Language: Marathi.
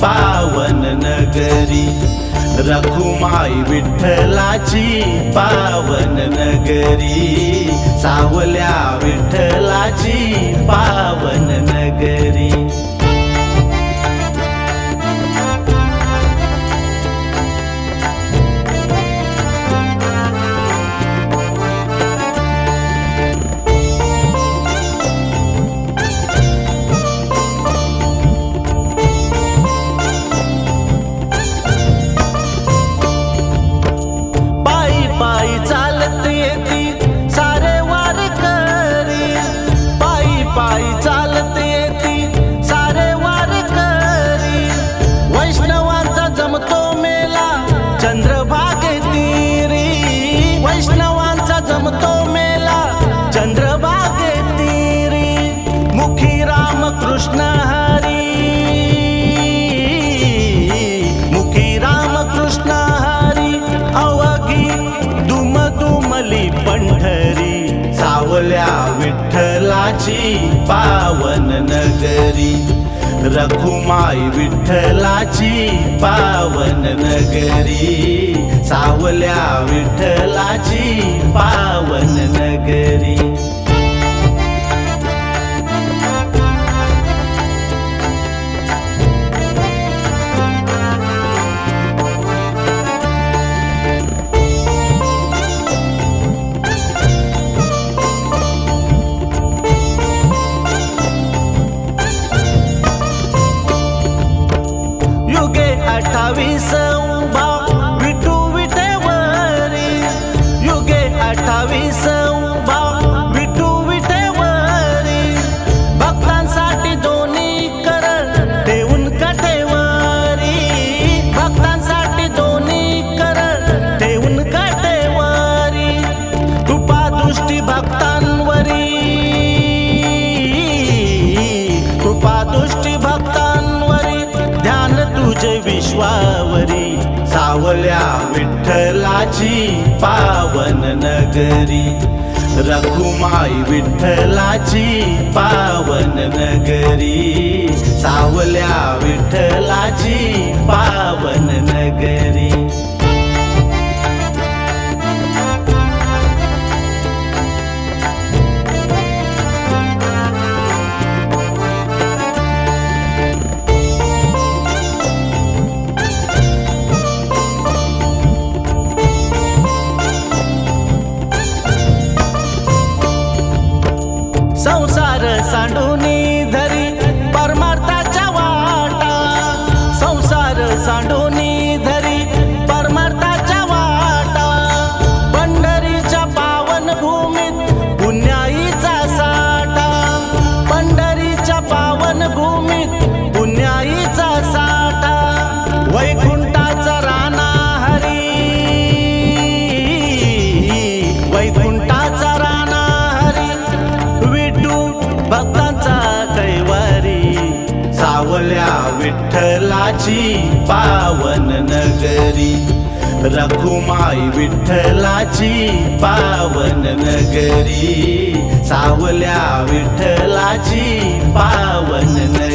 पावन नगरी, रखुमाई विठ्ठलाची पावन नगरी, सावल्या विठ्ठलाची पावन नगरी। पायी चालत येती सारे वारकरी, पायी पायी चालत येती सारे वारकरी, वैष्णवांचा जमतो मेला चंद्रभागे तीरी, वैष्णवांचा जमतो मेला चंद्रभागे तीरी, मुखी रामकृष्ण हरी, मुखी रामकृष्ण हरी, अवघी दुमदुमली पंढरी, सावल्या विठ्ठलाची पावन नगरी, रखुमाई विठ्ठलाची पावन नगरी, सावल्या विठ्ठलाची पावन नगरी। युगे 28 उभा विठू विठेवरी, युगे 28 उभा विठू विठेवरी, भक्तांसाठी दोन्ही कर ठेवून काठेवरी, भक्तांसाठी दोन्ही कर ठेवून काठेवरी, कृपा दृष्टी भक्तांवरी, कृपा दृष्टी भक्तांवरी, ध्यान तुझे विश्वावरी, सावल्या विठ्ठलाची पावन नगरी, रखुमाई विठ्ठलाची पावन नगरी, सावल्या विठ्ठलाची पावन नगरी। संसार सांडूनी धरी परमार्थाच्या वाटा, संसार सांडूनी धरी परमार्थाच्या वाटा, पंढरीच्या पावन भूमीत पुण्याईचा साठा, पंढरीच्या पावन भूमीत पुण्याईचा साठा, वैकुंठाचा राणा हरी, वैकुंठाचा राणा हरी, भक्तांचा कैवारी, सावल्या विठ्ठलाची पावन नगरी, रखुमाई विठ्ठलाची पावन नगरी, सावल्या विठ्ठलाची पावन नगरी।